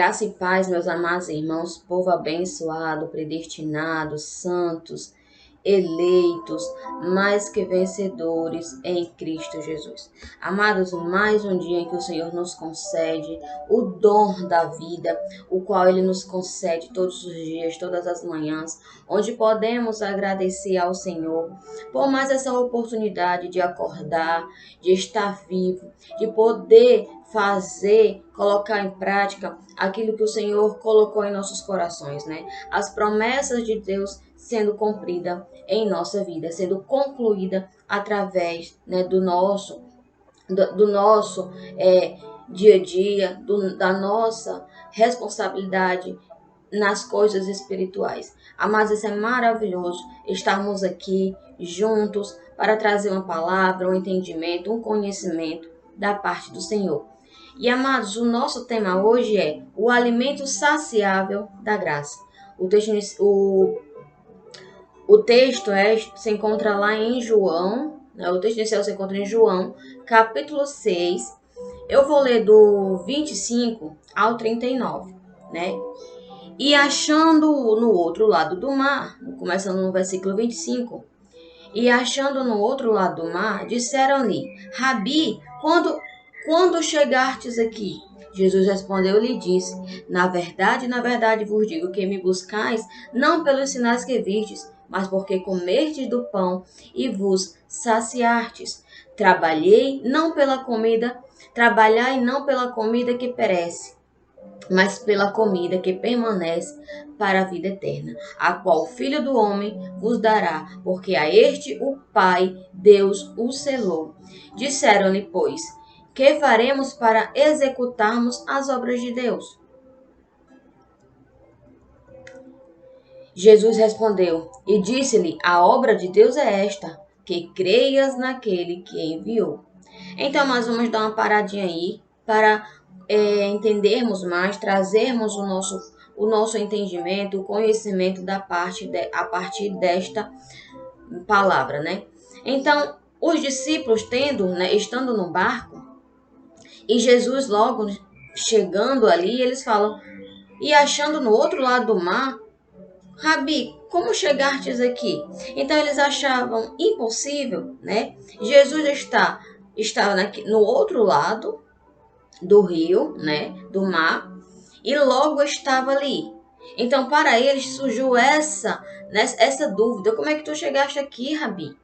Graça e paz, meus amados irmãos, povo abençoado, predestinado, santos, eleitos, mais que vencedores em Cristo Jesus. Amados, mais um dia em que o Senhor nos concede o dom da vida, o qual Ele nos concede todos os dias, todas as manhãs, onde podemos agradecer ao Senhor por mais essa oportunidade de acordar, de estar vivo, de poder fazer, colocar em prática aquilo que o Senhor colocou em nossos corações, né? As promessas de Deus sendo cumprida em nossa vida, sendo concluída através, né, do nosso dia a dia, da nossa responsabilidade nas coisas espirituais. Amados, isso é maravilhoso estarmos aqui juntos para trazer uma palavra, um entendimento, um conhecimento da parte do Senhor. E amados, o nosso tema hoje é o alimento saciável da graça. O texto se encontra lá em João, né? O texto inicial se encontra em João, capítulo 6. Eu vou ler do 25 ao 39, né? E achando no outro lado do mar, começando no versículo 25, e achando no outro lado do mar, disseram-lhe: Rabi, quando chegastes aqui? Jesus respondeu e lhe disse: na verdade vos digo que me buscais, não pelos sinais que vistes, mas porque comerdes do pão e vos saciartes. Trabalhai não pela comida que perece, mas pela comida que permanece para a vida eterna, a qual o Filho do Homem vos dará, porque a este o Pai, Deus, o selou. Disseram-lhe, pois, que faremos para executarmos as obras de Deus? Jesus respondeu e disse-lhe, a obra de Deus é esta, que creias naquele que enviou. Então, nós vamos dar uma paradinha aí para entendermos mais, trazermos o nosso entendimento, o conhecimento a partir desta palavra, né? Então, os discípulos estando no barco, e Jesus logo chegando ali, eles falam, e achando no outro lado do mar, Rabi, como chegastes aqui? Então eles achavam impossível, né? Jesus está no outro lado do rio, né? Do mar, e logo estava ali. Então para eles surgiu essa dúvida: como é que tu chegaste aqui, Rabi?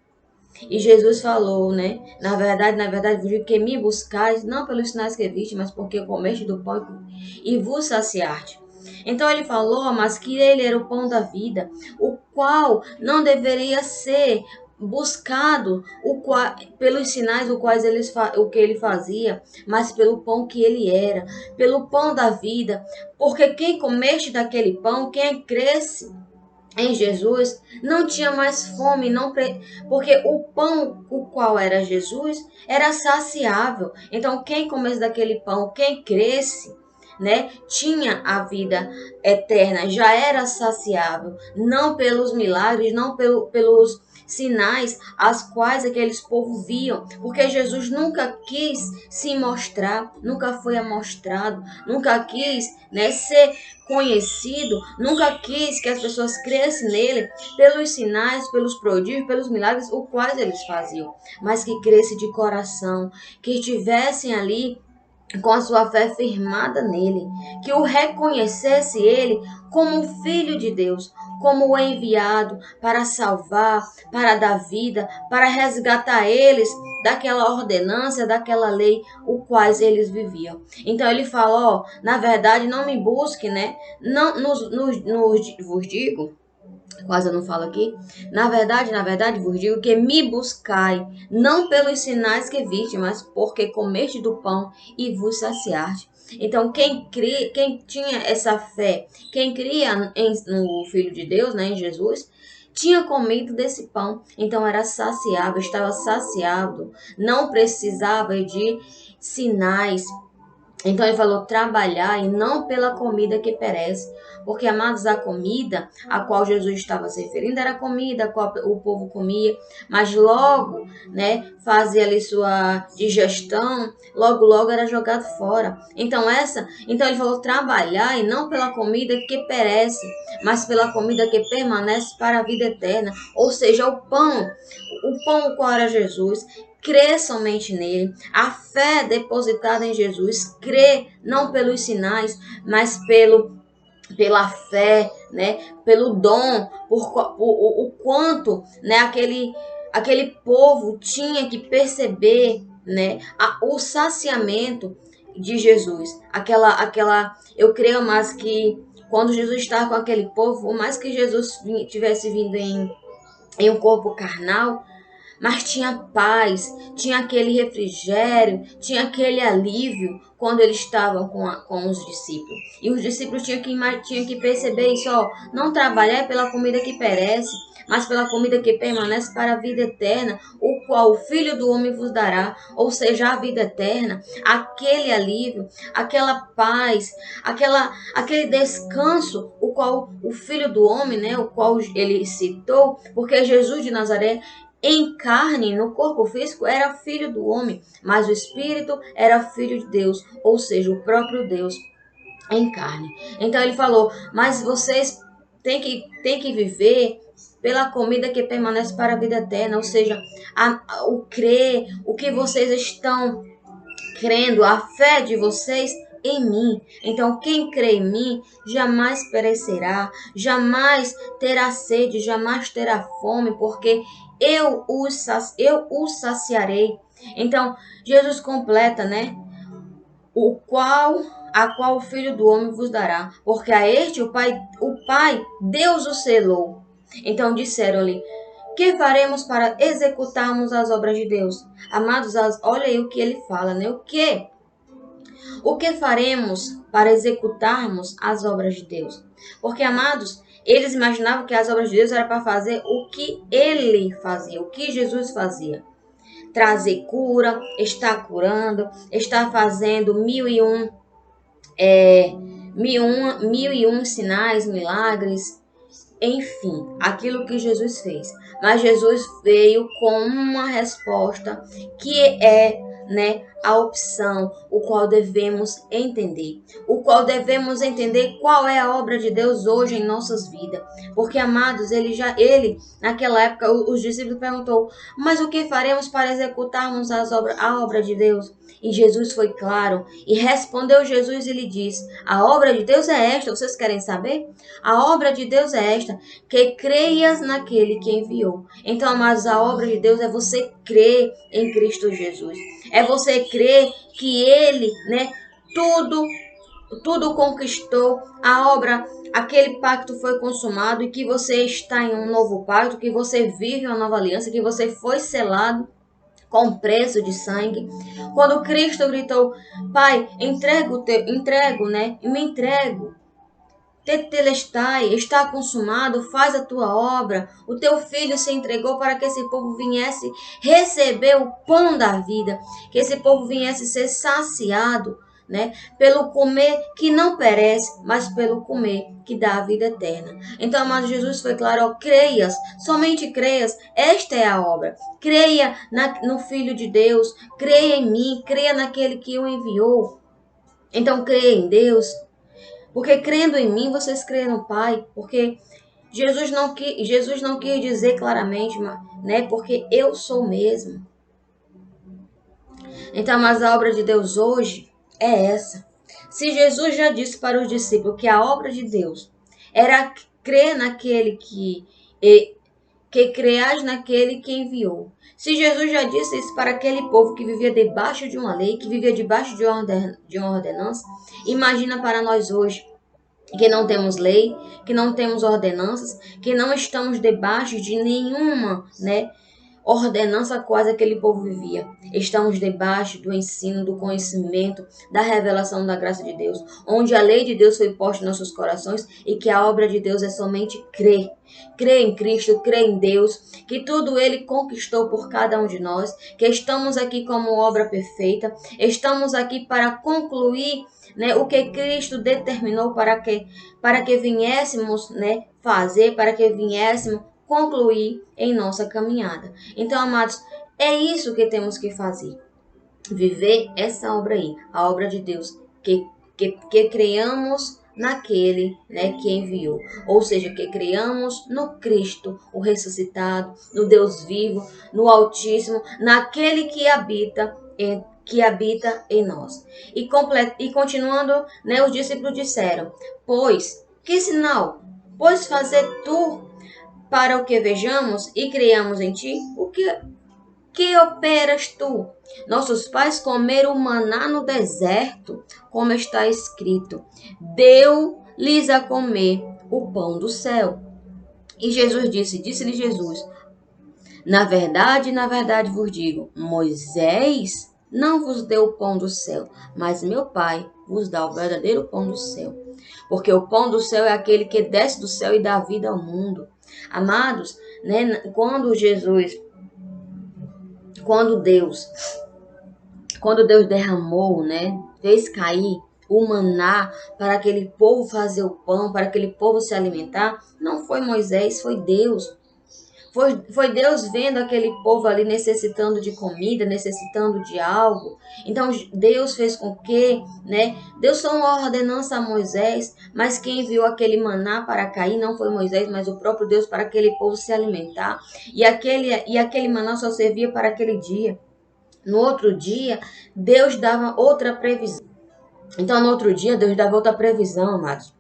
E Jesus falou, né? Na verdade, vos digo que me buscais, não pelos sinais que viste, mas porque comeste do pão e vos saciaste. Então ele falou, mas que ele era o pão da vida, o qual não deveria ser buscado pelos sinais o que ele fazia, mas pelo pão que ele era, pelo pão da vida, porque quem comeste daquele pão, quem cresce em Jesus, não tinha mais fome, porque o pão, o qual era Jesus, era saciável. Então, quem comesse daquele pão, quem cresce, né, tinha a vida eterna, já era saciável, não pelos milagres, não pelos sinais as quais aqueles povos viam, porque Jesus nunca quis se mostrar, nunca foi amostrado, nunca quis, né, ser conhecido, nunca quis que as pessoas crescem nele pelos sinais, pelos prodígios, pelos milagres, os quais eles faziam, mas que cresce de coração, que estivessem ali com a sua fé firmada nele, que o reconhecesse ele como o Filho de Deus, como o enviado para salvar, para dar vida, para resgatar eles daquela ordenança, daquela lei, o quais eles viviam. Então ele fala, na verdade, não me busque, né? Não vos digo, quase eu não falo aqui. Na verdade, vos digo que me buscai, não pelos sinais que viste, mas porque comeste do pão e vos saciaste. Então, quem tinha essa fé, quem cria no Filho de Deus, né, em Jesus, tinha comido desse pão, então era estava saciado, não precisava de sinais, Então ele falou trabalhar e não pela comida que perece. Porque, amados, a comida a qual Jesus estava se referindo era a comida a qual o povo comia, mas logo, né, fazia ali sua digestão, logo era jogado fora. Então ele falou trabalhar e não pela comida que perece, mas pela comida que permanece para a vida eterna, ou seja, o pão qual era Jesus. Crê somente nele. A fé depositada em Jesus. Crê não pelos sinais, mas pela fé, né? Pelo dom, o quanto, né? Aquele povo tinha que perceber, né? O saciamento de Jesus. Eu creio mais que quando Jesus estava com aquele povo, por mais que Jesus tivesse vindo em um corpo carnal, mas tinha paz, tinha aquele refrigério, tinha aquele alívio quando eles estavam com os discípulos. E os discípulos tinham que perceber isso, ó, não trabalhar pela comida que perece, mas pela comida que permanece para a vida eterna, o qual o Filho do Homem vos dará, ou seja, a vida eterna, aquele alívio, aquela paz, aquele descanso, o qual o Filho do Homem, né, o qual ele citou, porque Jesus de Nazaré em carne, no corpo físico, era filho do homem, mas o espírito era filho de Deus, ou seja, o próprio Deus em carne. Então ele falou: mas vocês têm que viver pela comida que permanece para a vida eterna, ou seja, o crer, o que vocês estão crendo, a fé de vocês em mim. Então, quem crê em mim jamais perecerá, jamais terá sede, jamais terá fome, porque eu os saciarei. Então, Jesus completa, né? A qual o Filho do Homem vos dará, porque a este o Pai, Deus o selou. Então disseram-lhe: que faremos para executarmos as obras de Deus? Amados, olha aí o que ele fala, né? O que faremos para executarmos as obras de Deus? Porque, amados, eles imaginavam que as obras de Deus era para fazer o que ele fazia, o que Jesus fazia. Trazer cura, estar curando, estar fazendo mil e um sinais, milagres, enfim, aquilo que Jesus fez. Mas Jesus veio com uma resposta que é, né, a opção, o qual devemos entender. O qual devemos entender qual é a obra de Deus hoje em nossas vidas. Porque, amados, naquela época, os discípulos perguntou: mas o que faremos para executarmos a obra de Deus? E Jesus foi claro, e respondeu Jesus e lhe disse: a obra de Deus é esta, vocês querem saber? A obra de Deus é esta, que creias naquele que enviou. Então, amados, a obra de Deus é você crer em Cristo Jesus. É você crer que Ele, né, tudo conquistou, a obra, aquele pacto foi consumado e que você está em um novo pacto, que você vive uma nova aliança, que você foi selado com preço de sangue. Quando Cristo gritou: Pai, me entrego. Tetelestai, está consumado, faz a tua obra. O teu filho se entregou para que esse povo viesse receber o pão da vida, que esse povo viesse ser saciado, né? Pelo comer que não perece, mas pelo comer que dá a vida eterna. Então, amado, Jesus foi claro: ó, creias, somente creias, esta é a obra. Creia no Filho de Deus, creia em mim, creia naquele que o enviou. Então, creia em Deus. Porque crendo em mim, vocês creem no Pai. Porque Jesus não quis dizer claramente, né? Porque eu sou mesmo. Então, mas a obra de Deus hoje é essa. Se Jesus já disse para os discípulos que a obra de Deus era crer naquele que creais naquele que enviou. Se Jesus já disse isso para aquele povo que vivia debaixo de uma lei, que vivia debaixo de uma ordenança, imagina para nós hoje, que não temos lei, que não temos ordenanças, que não estamos debaixo de nenhuma, né, ordenança quais aquele povo vivia. Estamos debaixo do ensino, do conhecimento, da revelação da graça de Deus, onde a lei de Deus foi posta em nossos corações e que a obra de Deus é somente crer. Crer em Cristo, crer em Deus, que tudo Ele conquistou por cada um de nós, que estamos aqui como obra perfeita, estamos aqui para concluir, né, o que Cristo determinou para que viéssemos, né, fazer, para que viéssemos concluir em nossa caminhada. Então, amados, é isso que temos que fazer. Viver essa obra aí, a obra de Deus, que creiamos naquele, né, que enviou. Ou seja, que creiamos no Cristo, o ressuscitado, no Deus vivo, no Altíssimo, naquele que habita em nós. E continuando, né, os discípulos disseram: Pois, que sinal? Pois fazer tu para o que vejamos e criamos em ti? O que operas tu? Nossos pais comeram maná no deserto, como está escrito: deu-lhes a comer o pão do céu. E Jesus disse-lhe Jesus: na verdade vos digo, Moisés não vos deu o pão do céu, mas meu Pai vos dá o verdadeiro pão do céu. Porque o pão do céu é aquele que desce do céu e dá vida ao mundo. Amados, né, quando Deus derramou, né, fez cair o maná para aquele povo fazer o pão, para aquele povo se alimentar, não foi Moisés, foi Deus. Foi Deus vendo aquele povo ali necessitando de comida, necessitando de algo. Então Deus fez com que, né? Deus só uma ordenança a Moisés, mas quem enviou aquele maná para cair não foi Moisés, mas o próprio Deus para aquele povo se alimentar. E aquele maná só servia para aquele dia. No outro dia, Deus dava outra previsão. Então, no outro dia, Deus dava outra previsão, amados.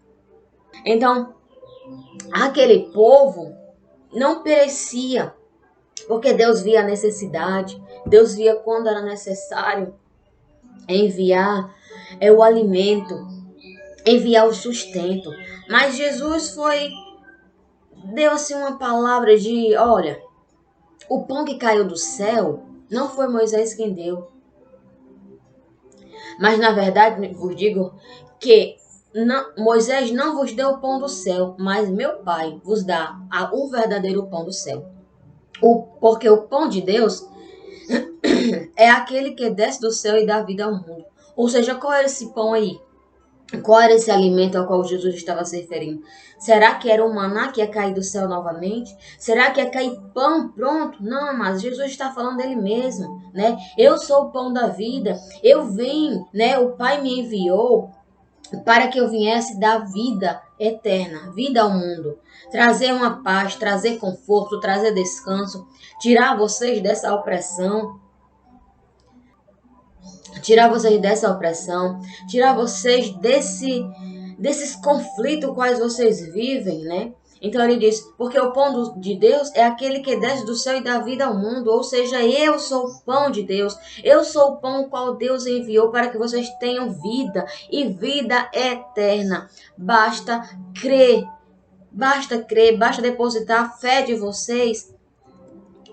Então, aquele povo não perecia, porque Deus via a necessidade, Deus via quando era necessário enviar o alimento, enviar o sustento. Mas Jesus deu assim uma palavra de, olha, o pão que caiu do céu não foi Moisés quem deu. Mas na verdade vos digo que Moisés não vos deu o pão do céu, mas meu Pai vos dá o verdadeiro pão do céu. Porque o pão de Deus é aquele que desce do céu e dá vida ao mundo. Ou seja, qual era esse pão aí? Qual era esse alimento ao qual Jesus estava se referindo? Será que era o maná que ia cair do céu novamente? Será que ia cair pão pronto? Não, mas Jesus está falando dele mesmo, né? Eu sou o pão da vida. Eu vim, né? O Pai me enviou para que eu viesse dar vida eterna, vida ao mundo, trazer uma paz, trazer conforto, trazer descanso, tirar vocês dessa opressão, tirar vocês desses conflitos quais vocês vivem, né? Então ele diz, porque o pão de Deus é aquele que desce do céu e dá vida ao mundo, ou seja, eu sou o pão de Deus, eu sou o pão qual Deus enviou para que vocês tenham vida e vida eterna. Basta crer, basta depositar a fé de vocês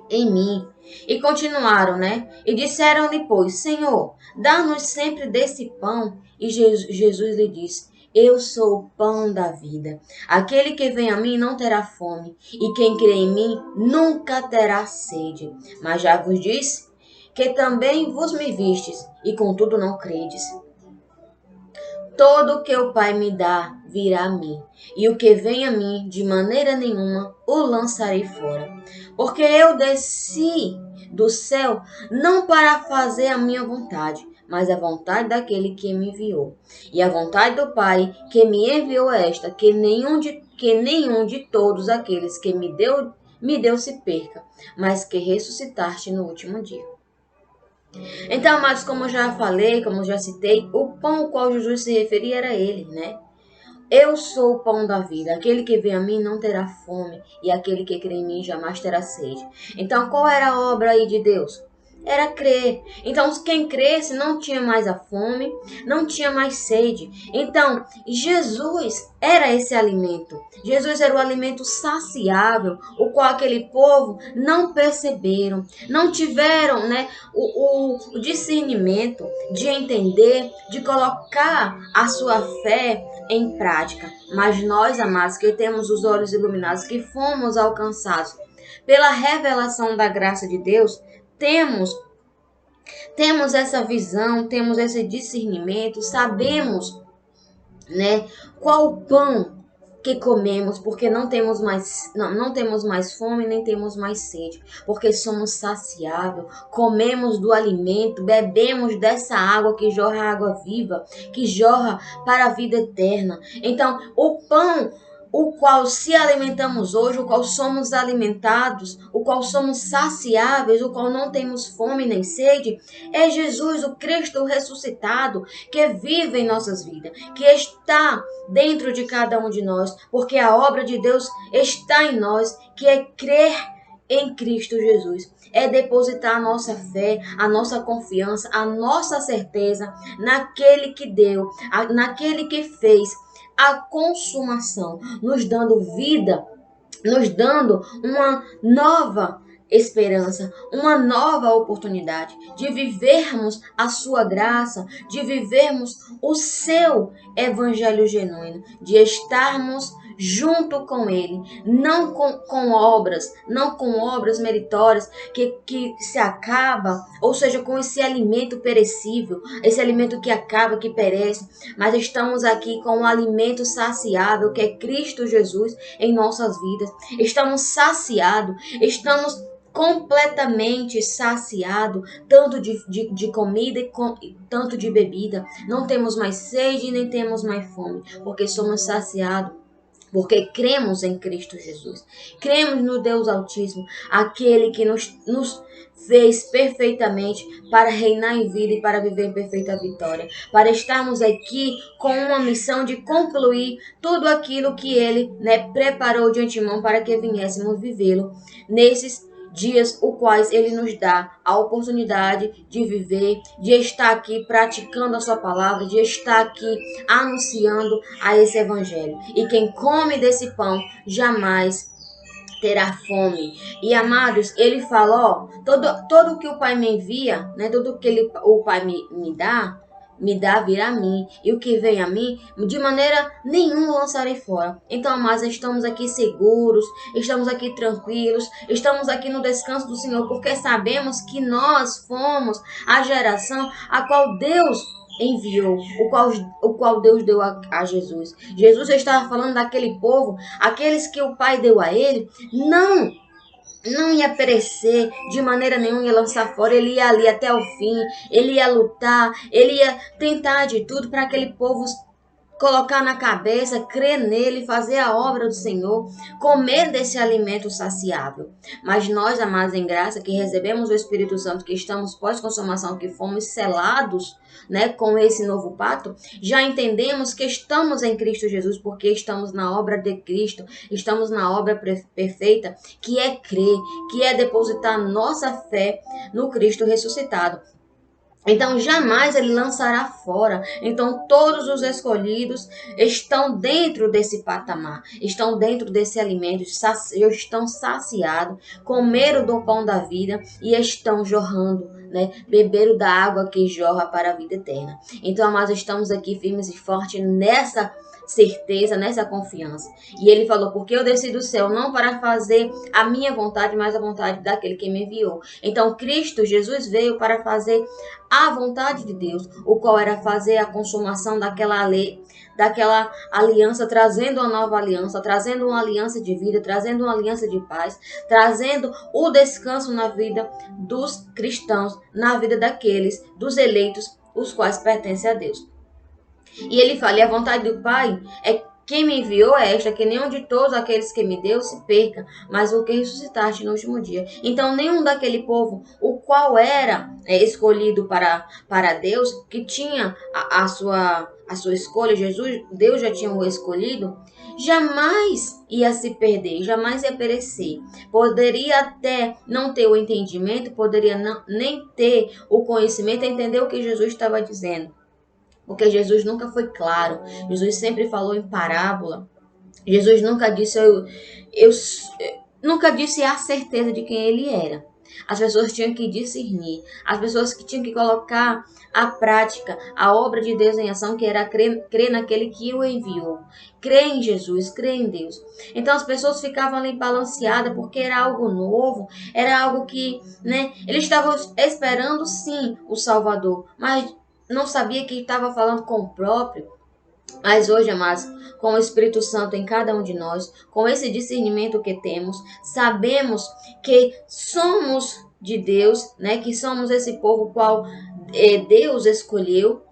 em mim. E continuaram, né? E disseram-lhe, pois, Senhor, dá-nos sempre desse pão. E Jesus lhe disse, eu sou o pão da vida. Aquele que vem a mim não terá fome, e quem crê em mim nunca terá sede. Mas já vos disse que também vos me vistes, e contudo não credes. Todo o que o Pai me dá virá a mim, e o que vem a mim, de maneira nenhuma, o lançarei fora. Porque eu desci do céu não para fazer a minha vontade, mas a vontade daquele que me enviou. E a vontade do Pai que me enviou é esta, que nenhum de todos aqueles que me deu se perca, mas que ressuscitaste no último dia. Então, amados, como eu já falei, como eu já citei, o pão ao qual Jesus se referia era ele, né? Eu sou o pão da vida. Aquele que vem a mim não terá fome, e aquele que crê em mim jamais terá sede. Então, qual era a obra aí de Deus? era crer. Então, quem cresce não tinha mais a fome, não tinha mais sede. Então, Jesus era esse alimento. Jesus era o alimento saciável, o qual aquele povo não perceberam, não tiveram, né, o discernimento de entender, de colocar a sua fé em prática. Mas nós, amados, que temos os olhos iluminados, que fomos alcançados pela revelação da graça de Deus, temos essa visão, temos esse discernimento, sabemos, né, qual o pão que comemos, porque não temos mais fome, nem temos mais sede, porque somos saciáveis, comemos do alimento, bebemos dessa água que jorra água viva, que jorra para a vida eterna. Então, o pão o qual se alimentamos hoje, o qual somos alimentados, o qual somos saciáveis, o qual não temos fome nem sede, é Jesus, o Cristo ressuscitado, que vive em nossas vidas, que está dentro de cada um de nós, porque a obra de Deus está em nós, que é crer em Cristo Jesus. É depositar a nossa fé, a nossa confiança, a nossa certeza naquele que deu, naquele que fez a consumação, nos dando vida, nos dando uma nova esperança, uma nova oportunidade de vivermos a sua graça, de vivermos o seu evangelho genuíno, de estarmos junto com ele, não com obras meritórias que se acaba, ou seja, com esse alimento perecível, esse alimento que acaba, que perece, mas estamos aqui com um alimento saciável, que é Cristo Jesus em nossas vidas. Estamos saciados, estamos completamente saciado, tanto de comida e tanto de bebida. Não temos mais sede, nem temos mais fome, porque somos saciados, porque cremos em Cristo Jesus. Cremos no Deus Altíssimo, aquele que nos fez perfeitamente para reinar em vida e para viver em perfeita vitória, para estarmos aqui com uma missão de concluir tudo aquilo que ele, né, preparou de antemão para que viéssemos vivê-lo nesses dias, os quais ele nos dá a oportunidade de viver, de estar aqui praticando a sua palavra, de estar aqui anunciando a esse evangelho. E quem come desse pão jamais terá fome. E amados, ele falou, todo que o Pai me envia, né, tudo que o Pai me dá, virá a mim, e o que vem a mim, de maneira nenhuma lançarei fora. Então, amados, estamos aqui seguros, estamos aqui tranquilos, estamos aqui no descanso do Senhor, porque sabemos que nós fomos a geração a qual Deus enviou, o qual Deus deu a Jesus. Jesus estava falando daquele povo, aqueles que o Pai deu a ele, não ia perecer de maneira nenhuma, ia lançar fora, ele ia ali até o fim, ele ia lutar, ele ia tentar de tudo para aquele povo colocar na cabeça, crer nele, fazer a obra do Senhor, comer desse alimento saciável. Mas nós, amados em graça, que recebemos o Espírito Santo, que estamos pós-consumação, que fomos selados, né, com esse novo pacto, já entendemos que estamos em Cristo Jesus, porque estamos na obra de Cristo, estamos na obra perfeita, que é crer, que é depositar nossa fé no Cristo ressuscitado. Então, jamais ele lançará fora. Então, todos os escolhidos estão dentro desse patamar, estão dentro desse alimento, estão saciados, comeram do pão da vida e estão jorrando, né? Beberam da água que jorra para a vida eterna. Então, amados, estamos aqui firmes e fortes nessa certeza, nessa confiança. E ele falou, porque eu desci do céu não para fazer a minha vontade, mas a vontade daquele que me enviou. Então, Cristo Jesus veio para fazer a vontade de Deus, o qual era fazer a consumação daquela lei, daquela aliança, trazendo uma nova aliança, trazendo uma aliança de vida, trazendo uma aliança de paz, trazendo o descanso na vida dos cristãos, na vida daqueles, dos eleitos, os quais pertencem a Deus. E ele fala, e a vontade do Pai Quem me enviou é esta, que nenhum de todos aqueles que me deu se perca, mas o que ressuscitaste no último dia. Então, nenhum daquele povo, o qual era escolhido para Deus, que tinha a sua escolha, Deus já tinha o escolhido, jamais ia se perder, jamais ia perecer. Poderia até não ter o entendimento, poderia nem ter o conhecimento, entender o que Jesus estava dizendo. Porque Jesus nunca foi claro, Jesus sempre falou em parábola. Jesus nunca disse eu nunca disse a certeza de quem ele era. As pessoas tinham que discernir, as pessoas que tinham que colocar à prática a obra de Deus em ação, que era crer naquele que o enviou. Crer em Jesus, crer em Deus. Então as pessoas ficavam ali balanceadas porque era algo novo, era algo que, eles estavam esperando sim o Salvador, mas não sabia que estava falando com o próprio. Mas hoje, amados, com o Espírito Santo em cada um de nós, com esse discernimento que temos, sabemos que somos de Deus, que somos esse povo qual Deus escolheu.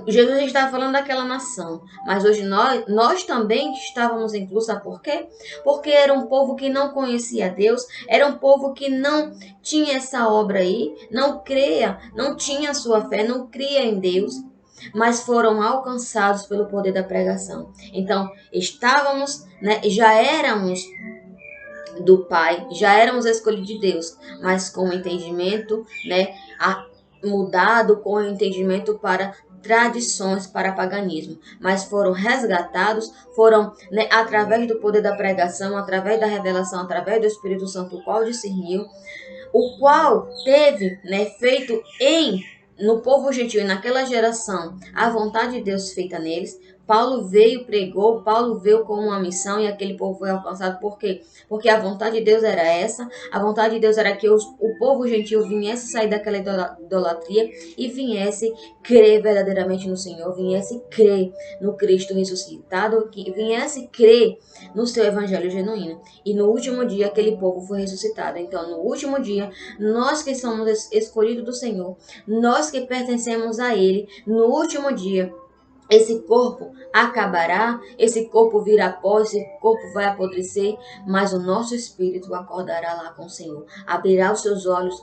Jesus estava falando daquela nação, mas hoje nós também estávamos inclusos, sabe por quê? Porque era um povo que não conhecia Deus, era um povo que não tinha essa obra aí, não cria, não tinha sua fé, não cria em Deus, mas foram alcançados pelo poder da pregação. Então, estávamos, já éramos do Pai, já éramos escolhidos de Deus, mas com o entendimento, mudado, com o entendimento para tradições, para paganismo, mas foram resgatados, foram através do poder da pregação, através da revelação, através do Espírito Santo, o qual discerniu, o qual teve feito no povo gentil e naquela geração a vontade de Deus feita neles. Paulo veio, pregou, Paulo veio com uma missão e aquele povo foi alcançado. Por quê? Porque a vontade de Deus era essa. A vontade de Deus era que o povo gentil viesse sair daquela idolatria e viesse crer verdadeiramente no Senhor, viesse crer no Cristo ressuscitado, que viesse crer no seu evangelho genuíno. E no último dia aquele povo foi ressuscitado. Então, no último dia, nós que somos escolhidos do Senhor, nós que pertencemos a Ele, no último dia, esse corpo acabará, esse corpo virá pó, esse corpo vai apodrecer, mas o nosso espírito acordará lá com o Senhor, abrirá os seus olhos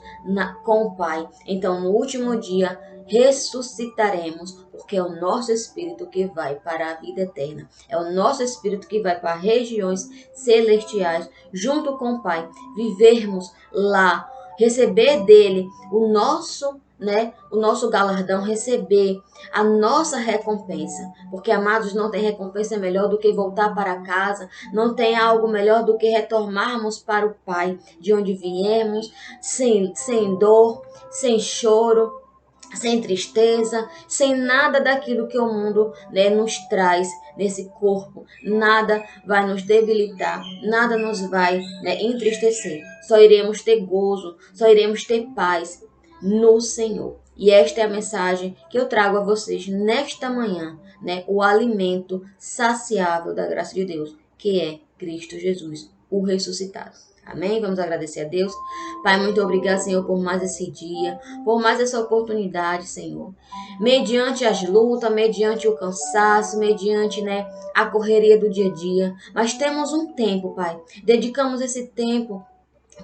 com o Pai. Então, no último dia, ressuscitaremos, porque é o nosso espírito que vai para a vida eterna. É o nosso espírito que vai para regiões celestiais, junto com o Pai, vivermos lá, receber dele o nosso galardão, receber a nossa recompensa. Porque, amados, não tem recompensa melhor do que voltar para casa, não tem algo melhor do que retornarmos para o Pai, de onde viemos, sem dor, sem choro, sem tristeza, sem nada daquilo que o mundo nos traz nesse corpo. Nada vai nos debilitar, nada nos vai entristecer. Só iremos ter gozo, só iremos ter paz no Senhor. E esta é a mensagem que eu trago a vocês nesta manhã, o alimento saciável da graça de Deus, que é Cristo Jesus, o ressuscitado. Amém? Vamos agradecer a Deus. Pai, muito obrigado, Senhor, por mais esse dia, por mais essa oportunidade, Senhor. Mediante as lutas, mediante o cansaço, mediante a correria do dia a dia, mas temos um tempo, Pai. Dedicamos esse tempo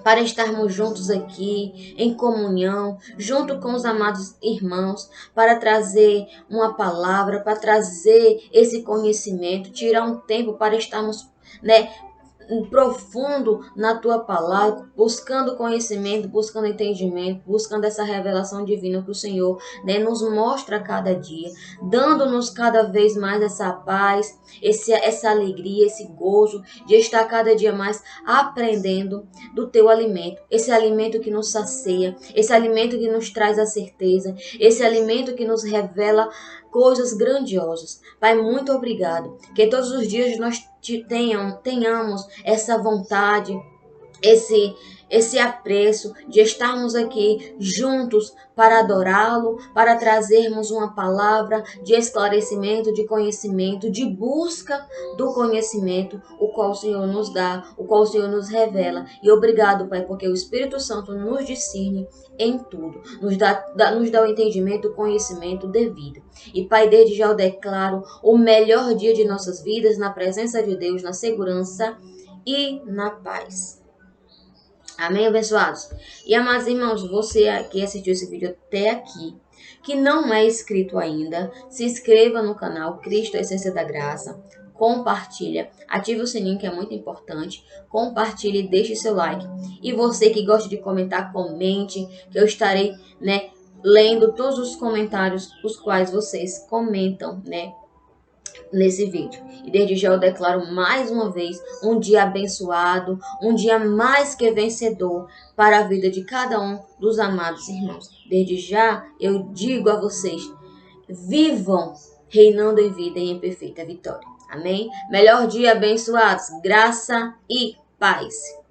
para estarmos juntos aqui, em comunhão, junto com os amados irmãos, para trazer uma palavra, para trazer esse conhecimento, tirar um tempo para estarmos, profundo na tua palavra, buscando conhecimento, buscando entendimento, buscando essa revelação divina que o Senhor nos mostra a cada dia, dando-nos cada vez mais essa paz, essa alegria, esse gozo de estar cada dia mais aprendendo do teu alimento, esse alimento que nos sacia, esse alimento que nos traz a certeza, esse alimento que nos revela coisas grandiosas. Pai, muito obrigado, que todos os dias nós tenhamos essa vontade, esse apreço de estarmos aqui juntos para adorá-lo, para trazermos uma palavra de esclarecimento, de conhecimento, de busca do conhecimento, o qual o Senhor nos dá, o qual o Senhor nos revela. E obrigado, Pai, porque o Espírito Santo nos discerne em tudo, nos dá o entendimento, o conhecimento devido. E, Pai, desde já eu declaro o melhor dia de nossas vidas na presença de Deus, na segurança e na paz. Amém, abençoados? E, amados irmãos, você que assistiu esse vídeo até aqui, que não é inscrito ainda, se inscreva no canal Cristo, a Essência da Graça. Compartilha, ative o sininho que é muito importante. Compartilhe e deixe seu like. E você que gosta de comentar, comente, que eu estarei, lendo todos os comentários os quais vocês comentam, nesse vídeo. E desde já eu declaro mais uma vez um dia abençoado, um dia mais que vencedor para a vida de cada um dos amados irmãos. Desde já eu digo a vocês, vivam reinando em vida e em perfeita vitória. Amém? Melhor dia, abençoados, graça e paz.